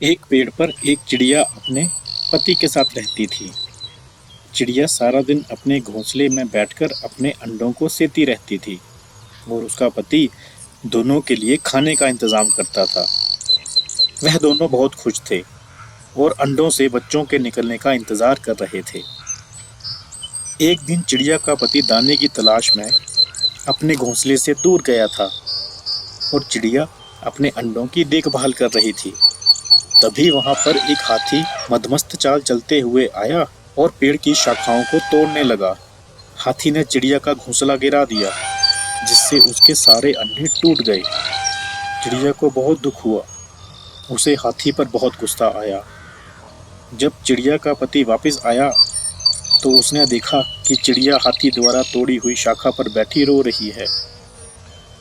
एक पेड़ पर एक चिड़िया अपने पति के साथ रहती थी। चिड़िया सारा दिन अपने घोंसले में बैठकर अपने अंडों को सेती रहती थी और उसका पति दोनों के लिए खाने का इंतजाम करता था। वह दोनों बहुत खुश थे और अंडों से बच्चों के निकलने का इंतजार कर रहे थे। एक दिन चिड़िया का पति दाने की तलाश में अपने घोंसले से दूर गया था और चिड़िया अपने अंडों की देखभाल कर रही थी। तभी वहां पर एक हाथी मदमस्त चाल चलते हुए आया और पेड़ की शाखाओं को तोड़ने लगा। हाथी ने चिड़िया का घोंसला गिरा दिया, जिससे उसके सारे अंडे टूट गए। चिड़िया को बहुत दुख हुआ। उसे हाथी पर बहुत गुस्सा आया। जब चिड़िया का पति वापस आया तो उसने देखा कि चिड़िया हाथी द्वारा तोड़ी हुई शाखा पर बैठी रो रही है।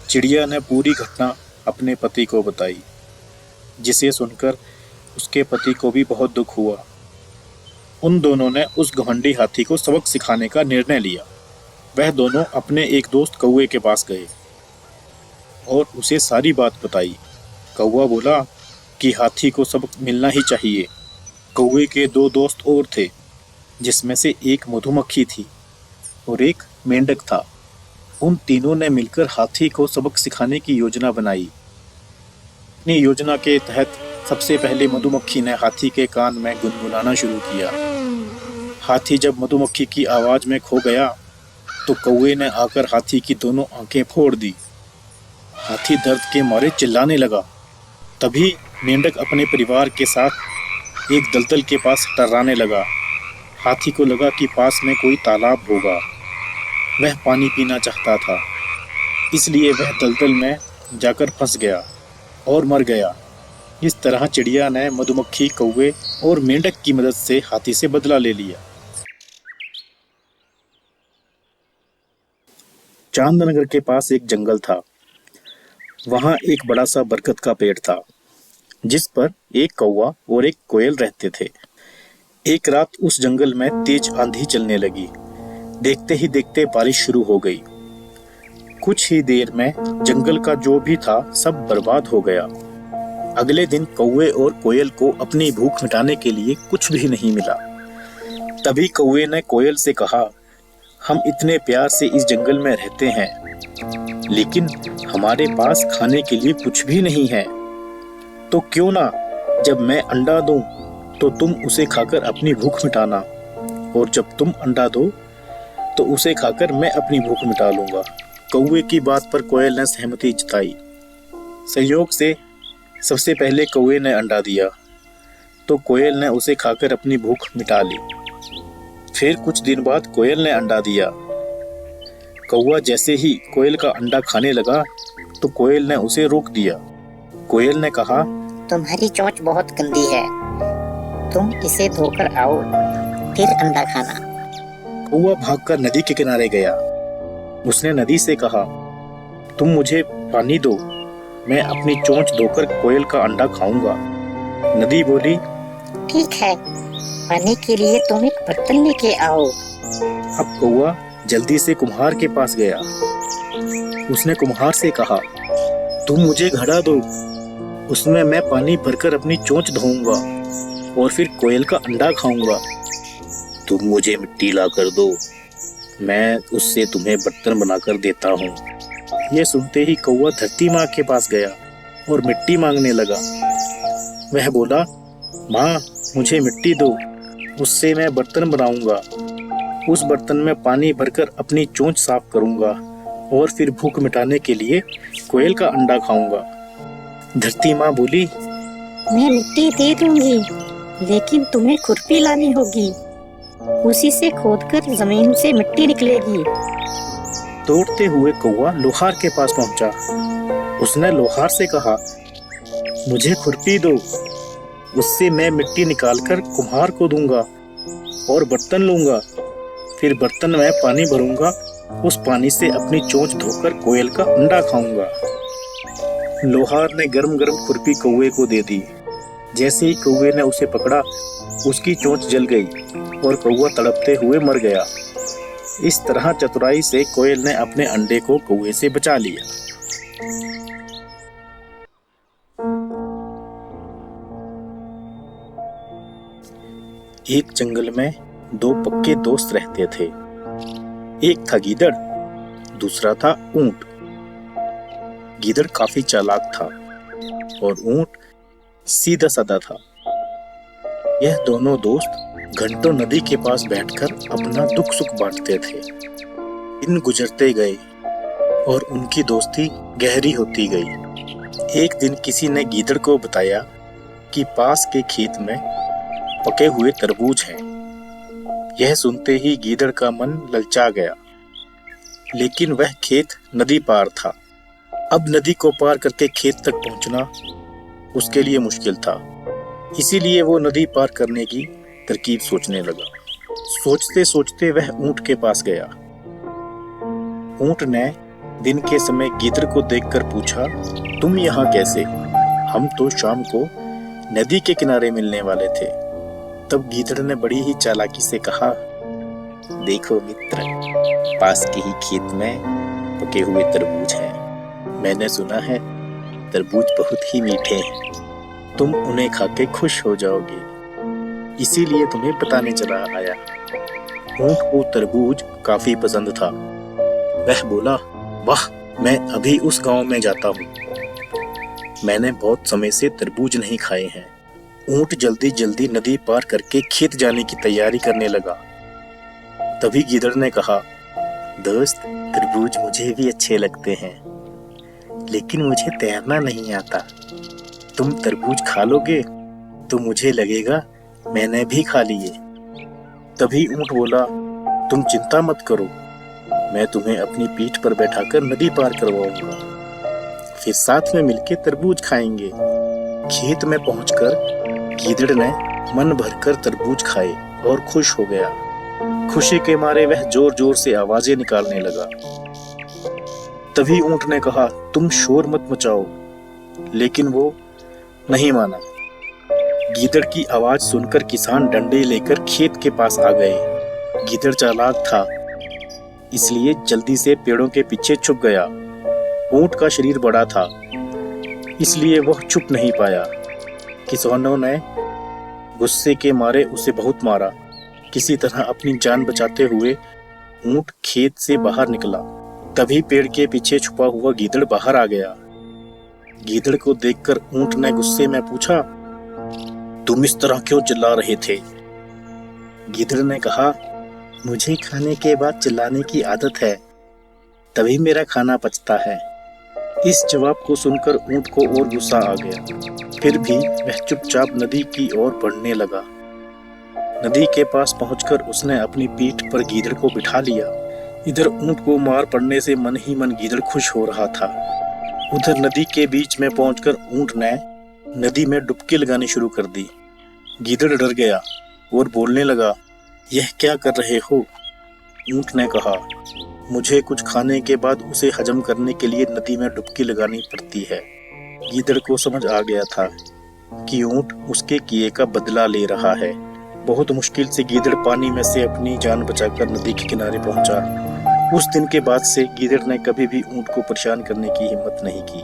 चिड़िया ने पूरी घटना अपने पति को बताई, जिसे सुनकर उसके पति को भी बहुत दुख हुआ। उन दोनों ने उस घमंडी हाथी को सबक सिखाने का निर्णय लिया। वह दोनों अपने एक दोस्त कौवे के पास गए और उसे सारी बात बताई। कौवा बोला कि हाथी को सबक मिलना ही चाहिए। कौवे के दो दोस्त और थे, जिसमें से एक मधुमक्खी थी और एक मेंढक था। उन तीनों ने मिलकर हाथी को सबक सिखाने की योजना बनाई। अपनी योजना के तहत सबसे पहले मधुमक्खी ने हाथी के कान में गुनगुनाना शुरू किया। हाथी जब मधुमक्खी की आवाज में खो गया तो कौवे ने आकर हाथी की दोनों आंखें फोड़ दी। हाथी दर्द के मारे चिल्लाने लगा। तभी मेंढक अपने परिवार के साथ एक दलदल के पास टर्राने लगा। हाथी को लगा कि पास में कोई तालाब होगा। वह पानी पीना चाहता था, इसलिए वह दलदल में जाकर फंस गया और मर गया। इस तरह चिड़िया ने मधुमक्खी, कौवे और मेंढक की मदद से हाथी से बदला ले लिया। चांदनगर के पास एक जंगल था। वहां एक बड़ा सा बरगद का पेड़ था, जिस पर एक कौवा और एक कोयल रहते थे। एक रात उस जंगल में तेज आंधी चलने लगी। देखते ही देखते बारिश शुरू हो गई। कुछ ही देर में जंगल का जो भी था सब बर्बाद हो गया। अगले दिन कौवे और कोयल को अपनी भूख मिटाने के लिए कुछ भी नहीं मिला। तभी कौवे ने कोयल से कहा, हम इतने प्यार से इस जंगल में रहते हैं, लेकिन हमारे पास खाने के लिए कुछ भी नहीं है। तो क्यों ना जब मैं अंडा दूं तो तुम उसे खाकर अपनी भूख मिटाना, और जब तुम अंडा दो तो उसे खाकर मैं अपनी भूख मिटा लूंगा। कौवे की बात पर कोयल ने सहमति जताई। संयोग से सबसे पहले कौवे ने अंडा दिया, तो कोयल ने उसे खाकर अपनी भूख मिटा ली। फिर कुछ दिन बाद कोयल ने अंडा दिया। कौवा जैसे ही कोयल का अंडा खाने लगा तो कोयल ने उसे रोक दिया। कोयल ने कहा, तुम्हारी चोंच बहुत गंदी है, तुम इसे धोकर आओ, फिर अंडा खाना। कौवा भागकर नदी के किनारे गया। उसने नदी से कहा, तुम मुझे पानी दो, मैं अपनी चोंच धोकर कोयल का अंडा खाऊंगा। नदी बोली, ठीक है, पानी के लिए तुम एक बर्तन लेके आओ। अब कौवा जल्दी से कुम्हार के पास गया। उसने कुम्हार से कहा, तुम मुझे घड़ा दो, उसमें मैं पानी भरकर अपनी चोंच धोऊंगा और फिर कोयल का अंडा खाऊंगा। तुम मुझे मिट्टी ला कर दो, मैं उससे तुम्हें बर्तन बनाकर देता हूँ। यह सुनते ही कौवा धरती माँ के पास गया और मिट्टी मांगने लगा। वह बोला, माँ मुझे मिट्टी दो, उससे मैं बर्तन बनाऊंगा। उस बर्तन में पानी भरकर अपनी चोंच साफ करूंगा और फिर भूख मिटाने के लिए कोयल का अंडा खाऊंगा। धरती माँ बोली, मैं मिट्टी दे दूंगी, लेकिन तुम्हें खुरपी लानी होगी, उसी से खोदकर जमीन से मिट्टी निकलेगी। दौड़ते हुए कौवा लोहार के पास पहुंचा। उसने लोहार से कहा, मुझे खुरपी दो, उससे मैं मिट्टी निकालकर कुम्हार को दूंगा और बर्तन लूंगा। फिर बर्तन में पानी भरूंगा, उस पानी से अपनी चोंच धोकर कोयल का अंडा खाऊंगा। लोहार ने गरम गरम खुरपी कौवे को दे दी। जैसे ही कौवे ने उसे पकड़ा, उसकी चोंच जल गई और कौवा तड़पते हुए मर गया। इस तरह चतुराई से कोयल ने अपने अंडे को कौवे से बचा लिया। एक जंगल में दो पक्के दोस्त रहते थे। एक था गीदड़, दूसरा था ऊंट। गीदड़ काफी चालाक था और ऊंट सीधा साधा था। यह दोनों दोस्त घंटों नदी के पास बैठकर अपना दुख सुख बांटते थे। दिन गुजरते गए और उनकी दोस्ती गहरी होती गई। एक दिन किसी ने गीदड़ को बताया कि पास के खेत में पके हुए तरबूज हैं। यह सुनते ही गीदड़ का मन ललचा गया, लेकिन वह खेत नदी पार था। अब नदी को पार करके खेत तक पहुंचना उसके लिए मुश्किल था। इसीलिए वो नदी पार करने की तरकीब सोचने लगा। सोचते सोचते वह ऊंट के पास गया। ऊंट ने दिन के समय गीदड़ को देखकर पूछा, तुम यहाँ कैसे? हम तो शाम को नदी के किनारे मिलने वाले थे। तब गीदड़ ने बड़ी ही चालाकी से कहा, देखो मित्र, पास के ही खेत में पके हुए तरबूज हैं। मैंने सुना है तरबूज बहुत ही मीठे हैं। तुम उन्हें खा के खुश हो जाओगे, इसीलिए तुम्हें बताने चला आया। ऊंट को तरबूज काफी पसंद था। वह बोला, वाह, मैं अभी उस गांव में जाता हूँ। मैंने बहुत समय से तरबूज नहीं खाए हैं। ऊंट जल्दी जल्दी नदी पार करके खेत जाने की तैयारी करने लगा। तभी गीदड़ ने कहा, दोस्त, तरबूज मुझे भी अच्छे लगते हैं, लेकिन मुझे तैरना नहीं आता। तुम तरबूज खा लोगे तो मुझे लगेगा मैंने भी खा लिए। तभी ऊंट बोला, तुम चिंता मत करो, मैं तुम्हें अपनी पीठ पर बैठाकर नदी पार करवाऊंगा। फिर साथ में मिलके तरबूज खाएंगे। खेत में पहुंचकर गीदड़ ने मन भरकर तरबूज खाए और खुश हो गया। खुशी के मारे वह जोर जोर से आवाजें निकालने लगा। तभी ऊंट ने कहा, तुम शोर मत मचाओ, लेकिन वो नहीं माना। गीदड़ की आवाज सुनकर किसान डंडे लेकर खेत के पास आ गए। गीदड़ चालाक था, इसलिए जल्दी से पेड़ों के पीछे छुप गया। ऊंट का शरीर बड़ा था, इसलिए वह छुप नहीं पाया। किसानों ने गुस्से के मारे उसे बहुत मारा। किसी तरह अपनी जान बचाते हुए ऊंट खेत से बाहर निकला। तभी पेड़ के पीछे छुपा हुआ गीदड़ बाहर आ गया। गीदड़ को देखकर ऊंट ने गुस्से में पूछा, तुम इस तरह क्यों चिल्ला रहे थे? गीदड़ ने कहा, मुझे खाने के बाद चिल्लाने की आदत है, तभी मेरा खाना पचता है। इस जवाब को सुनकर ऊंट को और गुस्सा आ गया। फिर भी वह चुपचाप नदी की ओर बढ़ने लगा। नदी के पास पहुंचकर उसने अपनी पीठ पर गीदड़ को बिठा लिया। इधर ऊंट को मार पड़ने से मन ही मन गीदड़ खुश हो रहा था। उधर नदी के बीच में पहुंचकर ऊंट ने नदी में डुबकी लगानी शुरू कर दी। गीदड़ डर गया और बोलने लगा, यह क्या कर रहे हो? ऊंट ने कहा, मुझे कुछ खाने के बाद उसे हजम करने के लिए नदी में डुबकी लगानी पड़ती है। गीदड़ को समझ आ गया था कि ऊंट उसके किए का बदला ले रहा है। बहुत मुश्किल से गीदड़ पानी में से अपनी जान बचाकर नदी के किनारे पहुंचा। उस दिन के बाद से गीदड़ ने कभी भी ऊंट को परेशान करने की हिम्मत नहीं की।